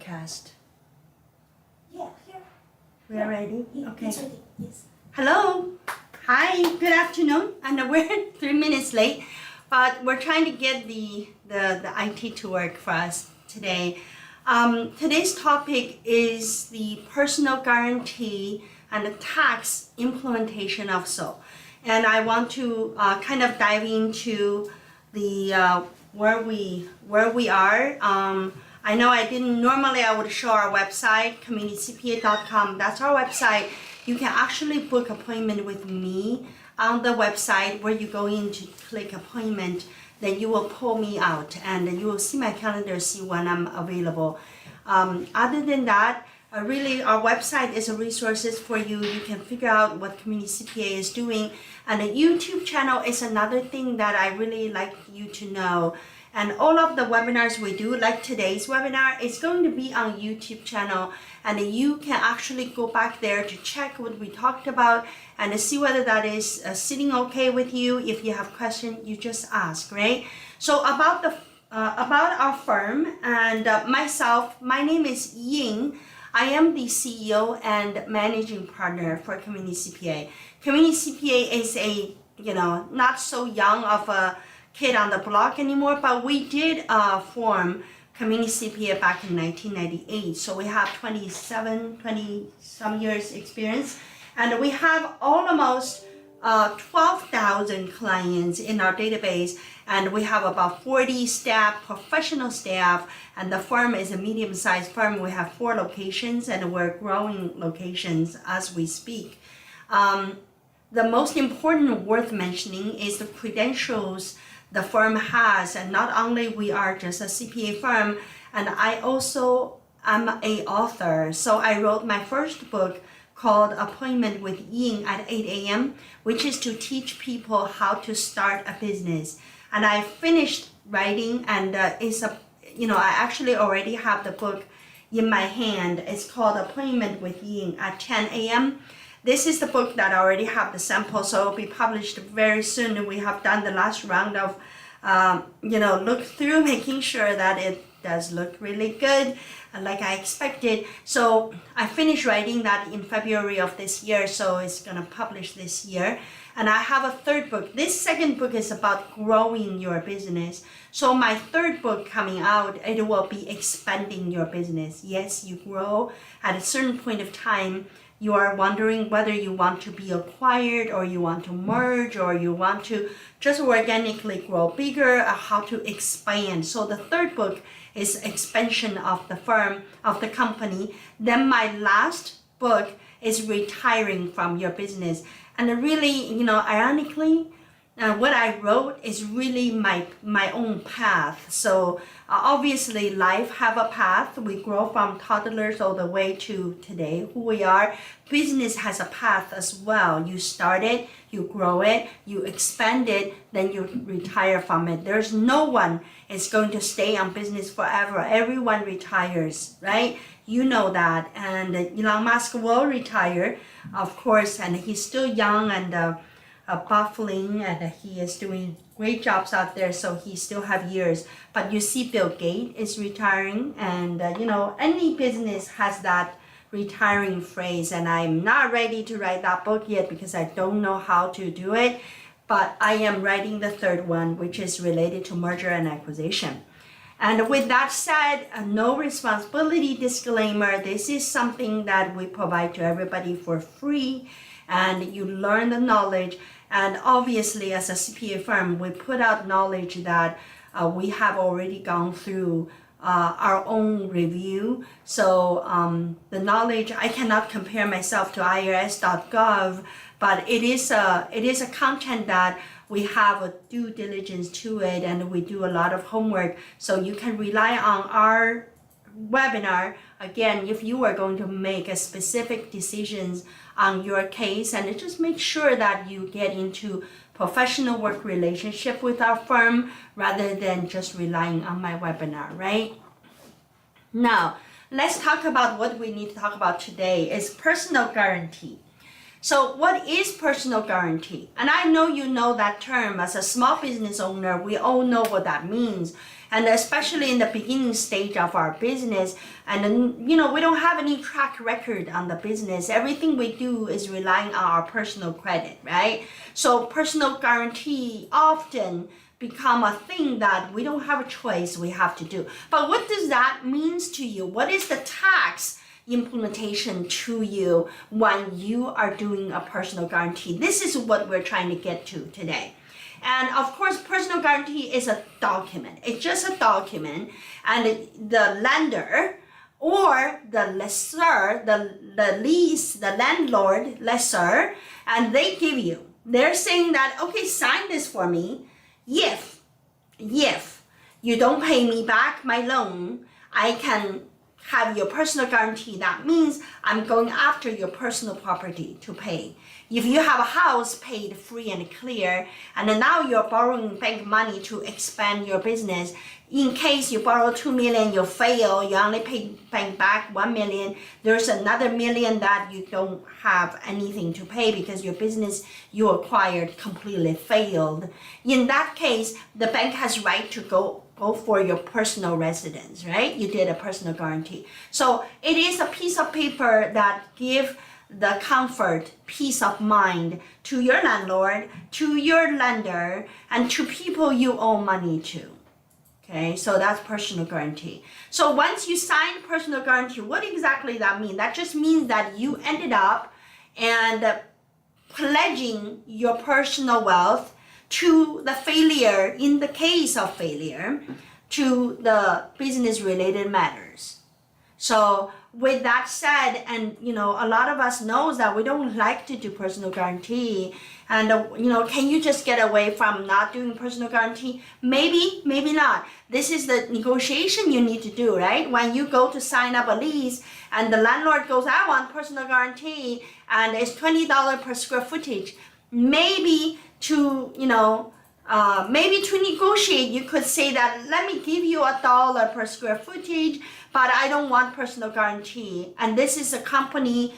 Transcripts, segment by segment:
broadcast. Yeah, here. We are ready? Okay. It's ready. Yes. Hello. Hi. Good afternoon. And we're 3 minutes late, but we're trying to get the IT to work for us today. Today's topic is the personal guarantee and the tax implementation of SO. And I want to kind of dive into the where we are. I know I didn't normally I would show our website communitycpa.com. That's our website. You can actually book appointment with me on the website where you go in to click appointment. Then you will pull me out and you will see my calendar, see when I'm available. Other than that, really our website is a resources for you. You can figure out what Community CPA is doing. And the YouTube channel is another thing that I really like you to know. And all of the webinars we do, like today's webinar, is going to be on YouTube channel. And you can actually go back there to check what we talked about and see whether that is sitting okay with you. If you have questions, you just ask, right? So about our firm and myself, my name is Ying. I am the CEO and managing partner for Community CPA. Community CPA is a, not so young of a kid on the block anymore, but we did form Community CPA back in 1998. So we have 20 some years experience, and we have almost 12,000 clients in our database, and we have about 40 staff, professional staff, and the firm is a medium-sized firm. We have 4 locations, and we're growing locations as we speak. The most important worth mentioning is the credentials the firm has, and not only we are just a CPA firm, and I also am an author. So I wrote my first book called Appointment with Ying at 8 a.m., which is to teach people how to start a business. And I finished writing, and I actually already have the book in my hand. It's called Appointment with Ying at 10 a.m. This is the book that I already have the sample, so it'll be published very soon. We have done the last round of, look through, making sure that it does look really good, like I expected. So I finished writing that in February of this year, so it's gonna publish this year. And I have a third book. This second book is about growing your business. So my third book coming out, it will be expanding your business. Yes, you grow at a certain point of time. You are wondering whether you want to be acquired or you want to merge or you want to just organically grow bigger, or how to expand. So the third book is expansion of the firm, of the company. Then my last book is retiring from your business. And really, ironically, what I wrote is really my own path. So obviously life have a path. We grow from toddlers all the way to today, who we are. Business has a path as well. You start it, you grow it, you expand it, then you retire from it. There's no one is going to stay on business forever. Everyone retires, right? You know that. And Elon Musk will retire, of course, and he's still young and baffling, and he is doing great jobs out there, so he still have years. But you see Bill Gates is retiring, and any business has that retiring phrase, and I'm not ready to write that book yet because I don't know how to do it, but I am writing the third one, which is related to merger and acquisition. And with that said, no responsibility disclaimer. This is something that we provide to everybody for free, and you learn the knowledge. And obviously, as a CPA firm, we put out knowledge that we have already gone through our own review. So the knowledge, I cannot compare myself to irs.gov, but it is a content that we have a due diligence to it, and we do a lot of homework. So you can rely on our webinar, again, if you are going to make a specific decisions on your case, and just make sure that you get into professional work relationship with our firm rather than just relying on my webinar, right? Now, let's talk about what we need to talk about today is personal guarantee. So what is personal guarantee? And I know you know that term. As a small business owner, we all know what that means. And especially in the beginning stage of our business, and then, you know, we don't have any track record on the business. Everything we do is relying on our personal credit, right? So personal guarantee often become a thing that we don't have a choice, we have to do. But what does that means to you? What is the tax implementation to you when you are doing a personal guarantee? This is what we're trying to get to today. And of course, personal guarantee is a document. It's just a document, and the lender or the lessor, the lease, the landlord, lessor, and they give you. They're saying that, okay, sign this for me. If you don't pay me back my loan, I can have your personal guarantee. That means I'm going after your personal property to pay. If you have a house paid free and clear, and then now you're borrowing bank money to expand your business, in case you borrow 2 million, you fail, you only pay bank back 1 million, there's another million that you don't have anything to pay because your business you acquired completely failed. In that case, the bank has right to go for your personal residence, right? You did a personal guarantee. So it is a piece of paper that gives the comfort, peace of mind to your landlord, to your lender, and to people you owe money to. Okay, so that's personal guarantee. So once you sign personal guarantee, what exactly that mean? That just means that you ended up and pledging your personal wealth to the failure, in the case of failure, to the business related matters. So with that said, and you know, a lot of us knows that we don't like to do personal guarantee, and you know, can you just get away from not doing personal guarantee? Maybe, maybe not. This is the negotiation you need to do, right? When you go to sign up a lease and the landlord goes, I want personal guarantee, and it's $20 per square footage. Maybe to, you know, maybe to negotiate, you could say that, let me give you $1 per square footage, but I don't want personal guarantee. And this is a company,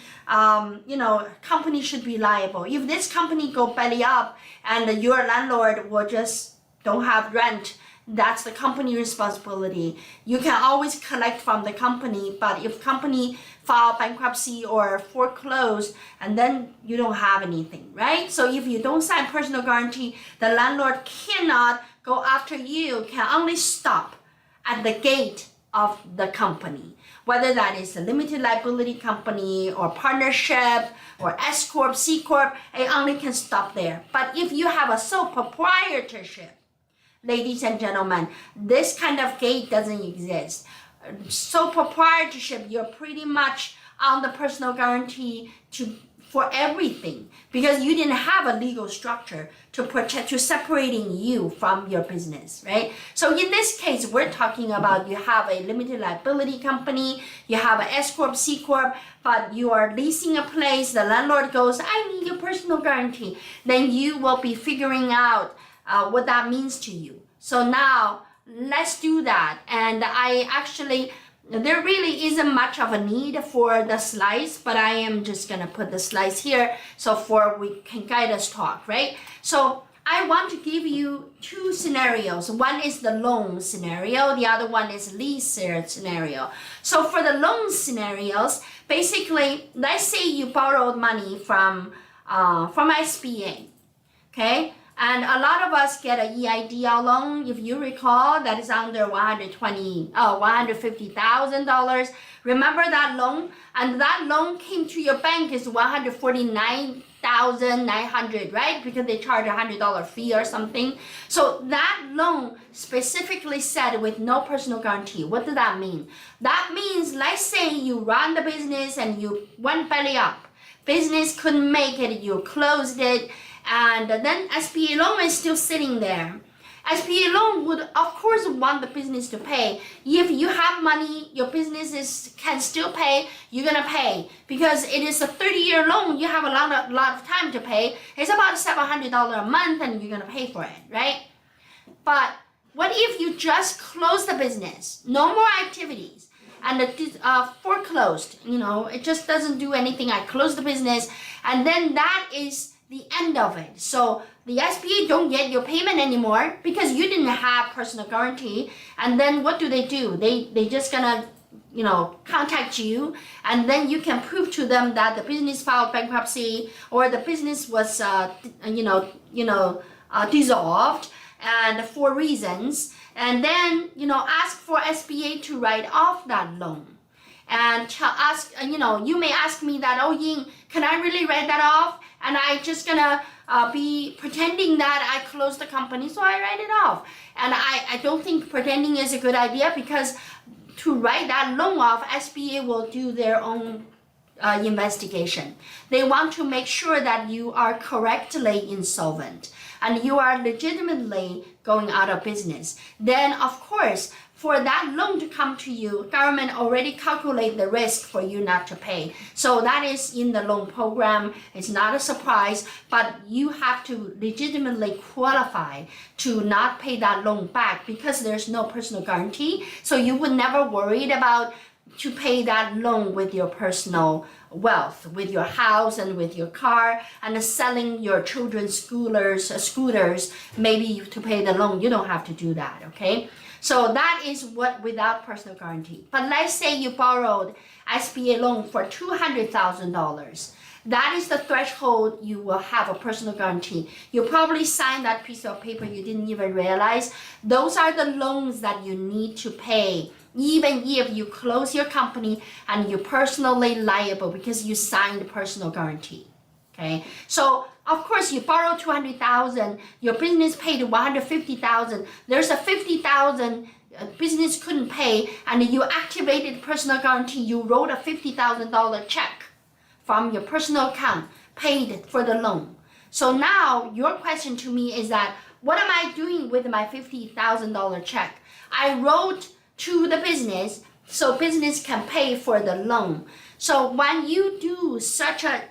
you know, company should be liable. If this company go belly up and your landlord will just don't have rent, that's the company responsibility. You can always collect from the company, but if company file bankruptcy or foreclose, and then you don't have anything, right? So if you don't sign personal guarantee, the landlord cannot go after you, can only stop at the gate of the company. Whether that is a limited liability company or partnership or S Corp, C Corp, it only can stop there. But if you have a sole proprietorship, ladies and gentlemen, this kind of gate doesn't exist. So proprietorship, you're pretty much on the personal guarantee for everything, because you didn't have a legal structure to protect, to separating you from your business, right? So in this case, we're talking about you have a limited liability company, you have a S Corp, C Corp, but you are leasing a place, the landlord goes, I need your personal guarantee. Then you will be figuring out what that means to you. So now let's do that. And I actually, there really isn't much of a need for the slides, but I am just gonna put the slides here so we can guide us talk, right? So I want to give you two scenarios. One is the loan scenario, the other one is lease scenario. So for the loan scenarios, basically, let's say you borrowed money from SBA, okay? And a lot of us get an EIDL loan, if you recall, that is under $150,000. Remember that loan? And that loan came to your bank is $149,900, right? Because they charge a $100 fee or something. So that loan specifically said with no personal guarantee. What does that mean? That means, let's say you run the business and you went belly up. Business couldn't make it, you closed it, and then SBA loan is still sitting there. SBA loan would, of course, want the business to pay. If you have money, your businesses can still pay, you're gonna pay. Because it is a 30-year loan, you have a lot of time to pay. It's about $700 a month and you're gonna pay for it, right? But what if you just close the business, no more activities, and foreclosed. It just doesn't do anything. I close the business, and then that is the end of it. So the SBA don't get your payment anymore because you didn't have personal guarantee. And then what do? They just gonna contact you, and then you can prove to them that the business filed bankruptcy or the business was dissolved and for reasons, and then ask for SBA to write off that loan. And you may ask me that, oh Ying, can I really write that off? And I just gonna be pretending that I closed the company, so I write it off. And I don't think pretending is a good idea, because to write that loan off, SBA will do their own investigation. They want to make sure that you are correctly insolvent and you are legitimately going out of business. Then of course, for that loan to come to you, government already calculate the risk for you not to pay. So that is in the loan program. It's not a surprise, but you have to legitimately qualify to not pay that loan back because there's no personal guarantee. So you would never worried about to pay that loan with your personal wealth, with your house and with your car, and selling your children's scooters, maybe to pay the loan. You don't have to do that, okay? So that is what without personal guarantee. But let's say you borrowed SBA loan for $200,000. That is the threshold you will have a personal guarantee. You probably signed that piece of paper you didn't even realize. Those are the loans that you need to pay, even if you close your company and you're personally liable because you signed personal guarantee. Okay, so of course you borrowed $200,000, your business paid $150,000. There's a $50,000 business couldn't pay, and you activated personal guarantee. You wrote a $50,000 check from your personal account, paid for the loan. So now your question to me is that, what am I doing with my $50,000 check? I wrote to the business so business can pay for the loan. So when you do such a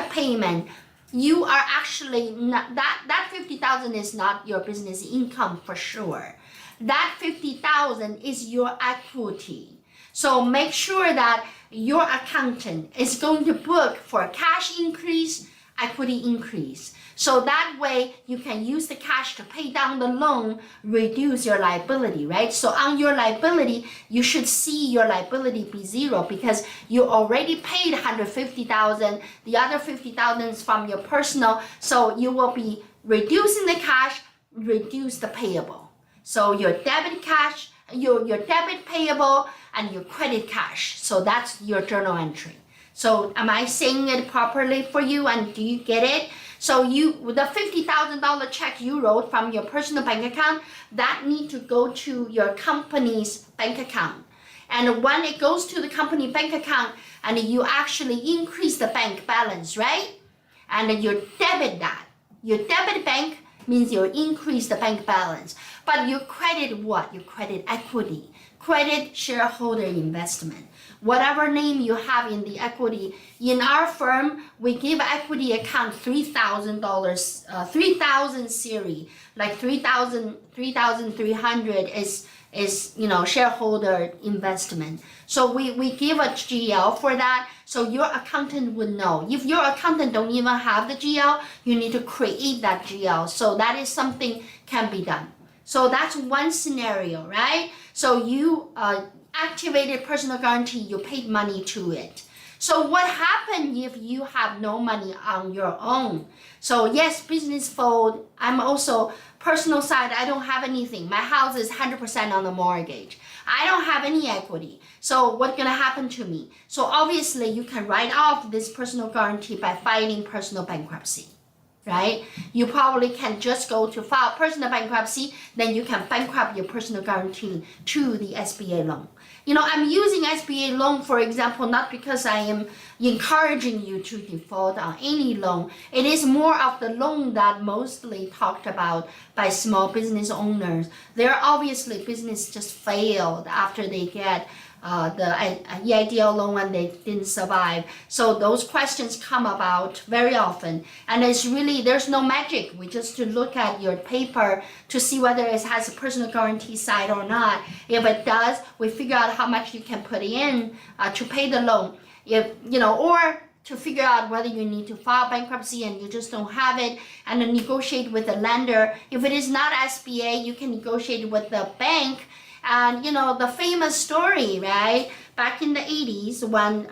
payment, you are actually not, that $50,000 is not your business income for sure. That $50,000 is your equity. So make sure that your accountant is going to book for cash increase, equity increase. So that way you can use the cash to pay down the loan, reduce your liability, right? So on your liability, you should see your liability be zero because you already paid $150,000. The other $50,000 is from your personal. So you will be reducing the cash, reduce the payable. So your debit cash, your debit payable, and your credit cash. So that's your journal entry. So am I saying it properly for you, and do you get it? So the $50,000 check you wrote from your personal bank account, that need to go to your company's bank account. And when it goes to the company bank account, and you actually increase the bank balance, right? And you debit that. Your debit bank means you increase the bank balance. But you credit what? You credit equity, credit shareholder investment. Whatever name you have in the equity. In our firm, we give equity account $3,000, 3,000 series, like 3,300 is shareholder investment. So we give a GL for that, so your accountant would know. If your accountant don't even have the GL, you need to create that GL. So that is something can be done. So that's one scenario, right? So you activated personal guarantee, you paid money to it. So what happened if you have no money on your own? So yes, business fold. I'm also personal side, I don't have anything. My house is 100% on the mortgage. I don't have any equity. So what's gonna happen to me? So obviously you can write off this personal guarantee by filing personal bankruptcy, right? You probably can just go to file personal bankruptcy, then you can bankrupt your personal guarantee to the SBA loan. I'm using SBA loan, for example, not because I am encouraging you to default on any loan. It is more of the loan that mostly talked about by small business owners. Their obviously business just failed after they get the EIDL loan and they didn't survive. So those questions come about very often, and it's really, there's no magic. We just to look at your paper to see whether it has a personal guarantee side or not. If it does, we figure out how much you can put in to pay the loan. If or to figure out whether you need to file bankruptcy and you just don't have it, and then negotiate with the lender. If it is not SBA, you can negotiate with the bank. And the famous story, right? Back in the 80s when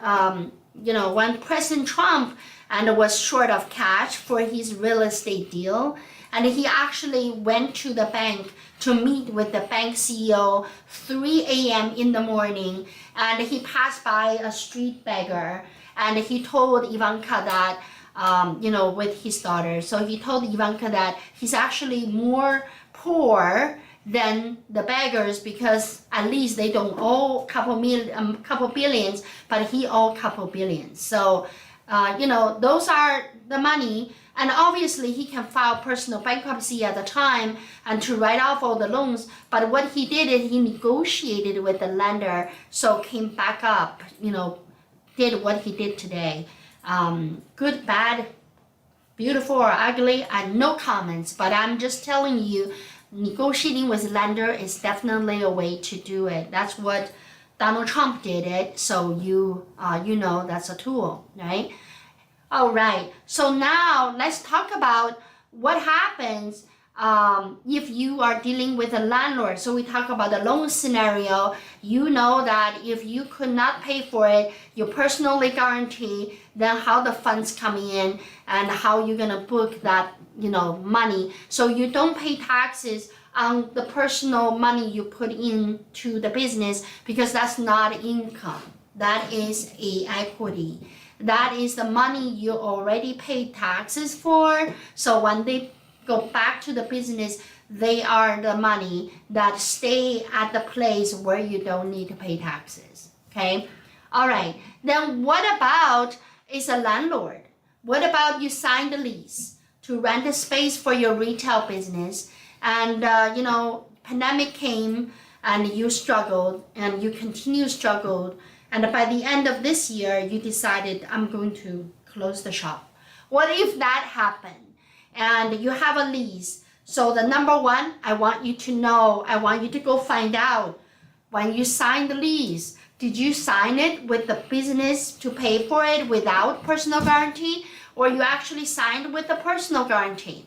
when President Trump was short of cash for his real estate deal, and he actually went to the bank to meet with the bank CEO 3 a.m. in the morning, and he passed by a street beggar, and he told Ivanka that with his daughter. So he told Ivanka that he's actually more poor than the beggars, because at least they don't owe couple billions, but he owed couple billions. So those are the money. And obviously he can file personal bankruptcy at the time and to write off all the loans. But what he did is he negotiated with the lender, so came back up, did what he did today. Good, bad, beautiful or ugly, and no comments. But I'm just telling you, negotiating with lender is definitely a way to do it. That's what Donald Trump did it. So that's a tool, right? All right. So now let's talk about what happens if you are dealing with a landlord. So we talk about the loan scenario. You know that if you could not pay for it, you personally guarantee, then how the funds coming in and how you're gonna book that money. So you don't pay taxes on the personal money you put into the business, because that's not income. That is a equity. That is the money you already paid taxes for. So when they go back to the business, they are the money that stay at the place where you don't need to pay taxes. Okay? All right. Then what about is a landlord? What about you sign the lease to rent a space for your retail business, and pandemic came and you struggled and you continue struggled, and by the end of this year you decided, I'm going to close the shop. What if that happened and you have a lease? So the number one, I want you to go find out, when you sign the lease, did you sign it with the business to pay for it without personal guarantee, or you actually signed with the personal guarantee?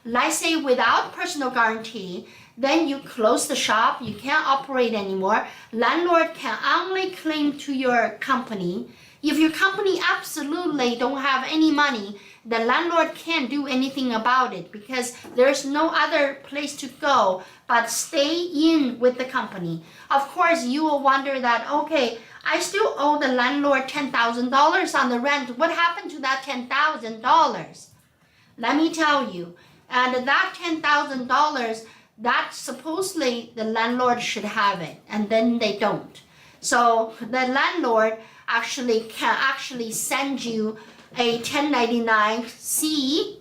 Let's say without personal guarantee, then you close the shop, you can't operate anymore. Landlord can only claim to your company. If your company absolutely don't have any money, the landlord can't do anything about it, because there's no other place to go but stay in with the company. Of course, you will wonder that, okay, I still owe the landlord $10,000 on the rent. What happened to that $10,000? Let me tell you. And that $10,000, that supposedly the landlord should have it, and then they don't. So the landlord can send you a 1099-C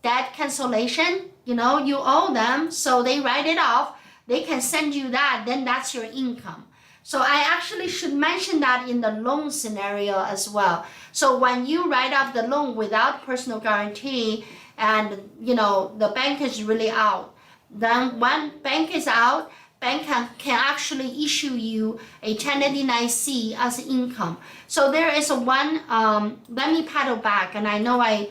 debt cancellation. You owe them, so they write it off. They can send you that, then that's your income. So I actually should mention that in the loan scenario as well. So when you write off the loan without personal guarantee, and the bank is really out, then when bank is out, bank can actually issue you a 1099-C as income. So there is one, let me paddle back, and I know I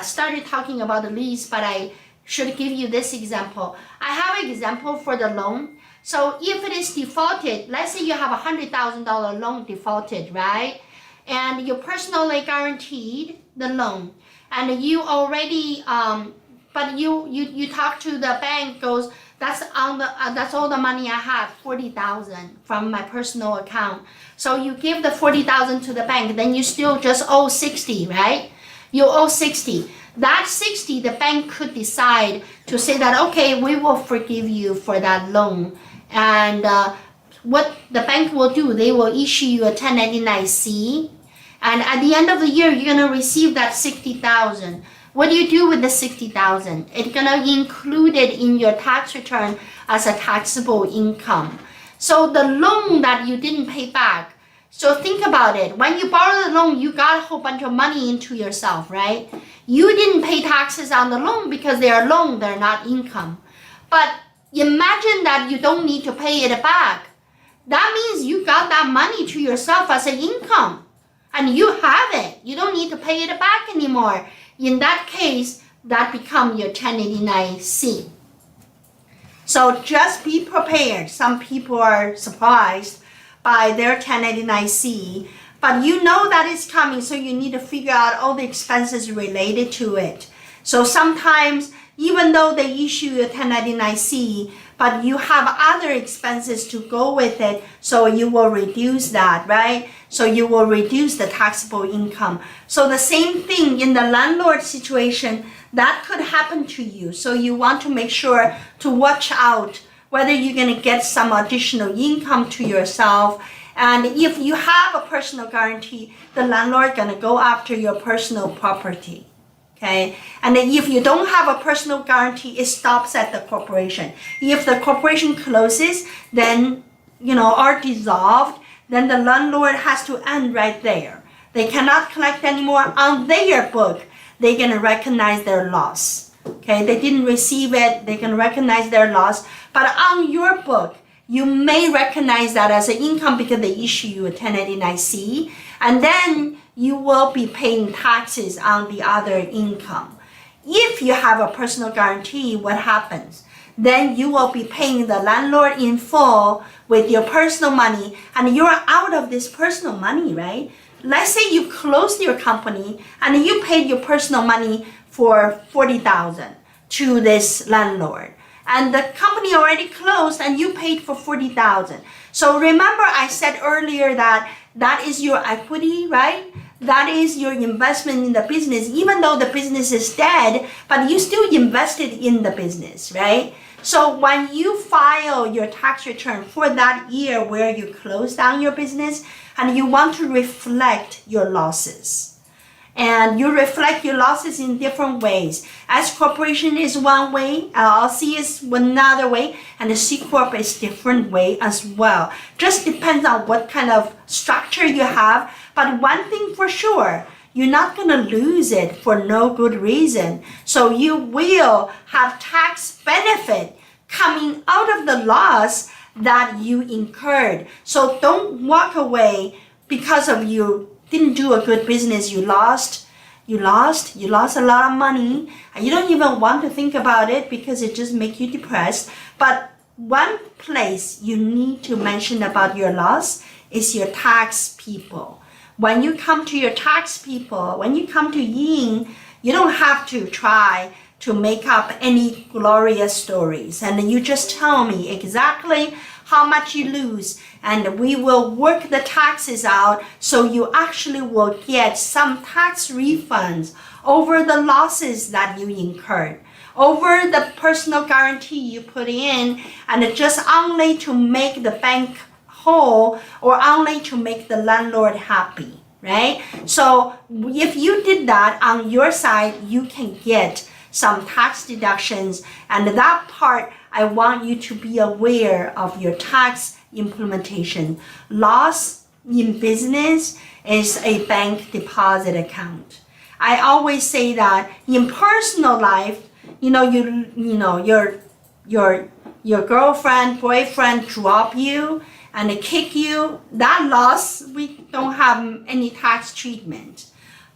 started talking about the lease, but I should give you this example. I have an example for the loan. So if it is defaulted, let's say you have a $100,000 loan defaulted, right? And you personally guaranteed the loan, and you already, but you talk to the bank, goes, that's all the money I have, $40,000 from my personal account. So you give the $40,000 to the bank, then you still just owe $60,000, right? You owe $60,000. That $60,000, the bank could decide to say that, okay, we will forgive you for that loan. And what the bank will do, they will issue you a 1099-C. And at the end of the year, you're going to receive that $60,000. What do you do with the $60,000? It's going to include it in your tax return as a taxable income. So the loan that you didn't pay back, so think about it. When you borrow the loan, you got a whole bunch of money into yourself, right? You didn't pay taxes on the loan because they are loan, they're not income. But imagine that you don't need to pay it back. That means you got that money to yourself as an income. And you have it. You don't need to pay it back anymore. In that case, that becomes your 1089-C. So just be prepared. Some people are surprised by their 1089-C, but you know that it's coming, so you need to figure out all the expenses related to it. So sometimes, even though they issue a 1099-C, but you have other expenses to go with it, so you will reduce that, right? So you will reduce the taxable income. So the same thing in the landlord situation, that could happen to you. So you want to make sure to watch out whether you're going to get some additional income to yourself. And if you have a personal guarantee, the landlord going to go after your personal property. Okay, and then if you don't have a personal guarantee, it stops at the corporation. If the corporation closes, then, or dissolved, then the landlord has to end right there. They cannot collect anymore on their book. They're going to recognize their loss. Okay, they didn't receive it, they can recognize their loss. But on your book, you may recognize that as an income because they issue you a 1099-C, and then you will be paying taxes on the other income. If you have a personal guarantee, what happens? Then you will be paying the landlord in full with your personal money, and you're out of this personal money, right? Let's say you closed your company and you paid your personal money for $40,000 to this landlord, and the company already closed and you paid for $40,000. So remember I said earlier that that is your equity, right? That is your investment in the business, even though the business is dead, but you still invested in the business, right? So when you file your tax return for that year where you closed down your business, and you want to reflect your losses, and you reflect your losses in different ways. S corporation is one way, LLC is another way, and the C corp is different way as well. Just depends on what kind of structure you have. But one thing for sure, you're not going to lose it for no good reason. So you will have tax benefit coming out of the loss that you incurred. So don't walk away because of you didn't do a good business. You lost a lot of money, and you don't even want to think about it because it just makes you depressed. But one place you need to mention about your loss is your tax people. When you come to your tax people, when you come to Ying, you don't have to try to make up any glorious stories, and you just tell me exactly how much you lose, and we will work the taxes out so you actually will get some tax refunds over the losses that you incurred, over the personal guarantee you put in, and just only to make the bank whole or only to make the landlord happy, right? So if you did that on your side, you can get some tax deductions, and that part I want you to be aware of your tax implementation. Loss in business is a bank deposit account. I always say that in personal life, your girlfriend, boyfriend drop you and kick you, that loss, we don't have any tax treatment.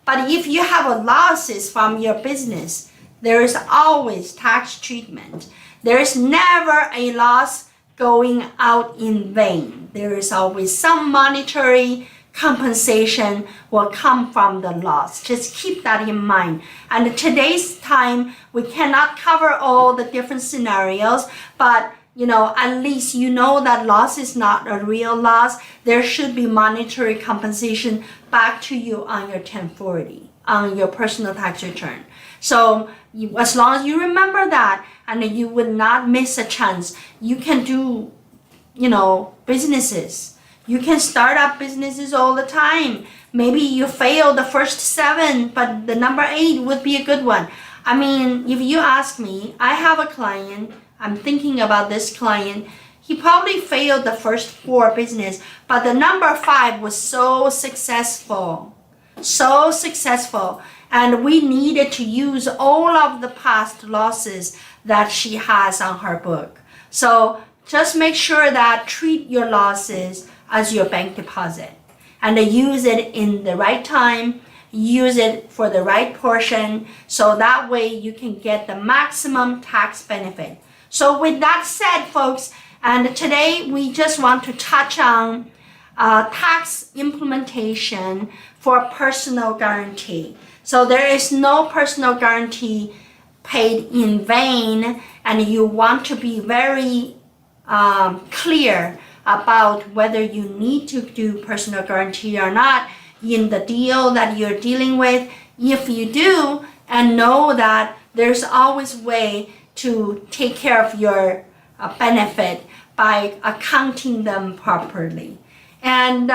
But if you have losses from your business, there is always tax treatment. There is never a loss going out in vain. There is always some monetary compensation will come from the loss. Just keep that in mind. And today's time, we cannot cover all the different scenarios, but at least you know that loss is not a real loss. There should be monetary compensation back to you on your 1040, on your personal tax return. So as long as you remember that, and you will not miss a chance, you can do, businesses. You can start up businesses all the time. Maybe you fail the first 7, but the number 8 would be a good one. I mean, if you ask me, I have a client, I'm thinking about this client. he probably failed the first 4 business, but the number 5 was so successful. So successful. And we needed to use all of the past losses that she has on her book. So just make sure that treat your losses as your bank deposit and use it in the right time, use it for the right portion, so that way you can get the maximum tax benefit. So with that said, folks, and today we just want to touch on tax implementation for personal guarantee. So there is no personal guarantee paid in vain, and you want to be very clear about whether you need to do personal guarantee or not in the deal that you're dealing with. If you do, and know that there's always a way to take care of your benefit by accounting them properly. And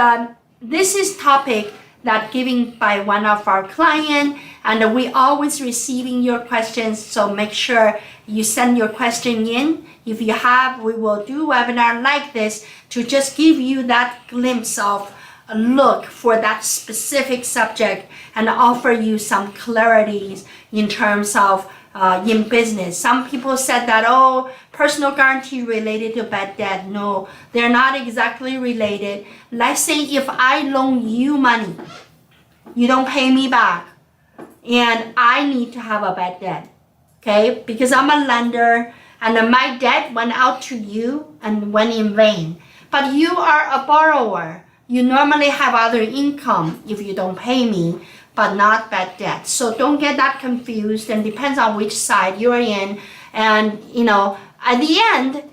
this is topic that given by one of our client, and we always receiving your questions, so make sure you send your question in. If you have, we will do webinar like this to just give you that glimpse of a look for that specific subject and offer you some clarities in terms of in business. Some people said that, oh, personal guarantee related to bad debt. No, they're not exactly related. Let's say if I loan you money, you don't pay me back, and I need to have a bad debt, okay? Because I'm a lender and my debt went out to you and went in vain. But you are a borrower. You normally have other income if you don't pay me, but not bad debt. So don't get that confused, and depends on which side you're in. And you know, at the end,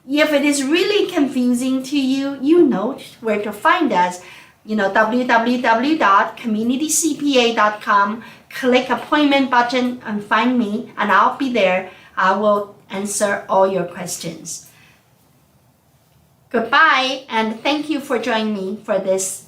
if it is really confusing to you, you know where to find us. You know, www.communitycpa.com, click appointment button and find me, and I'll be there. I will answer all your questions. Goodbye, and thank you for joining me for this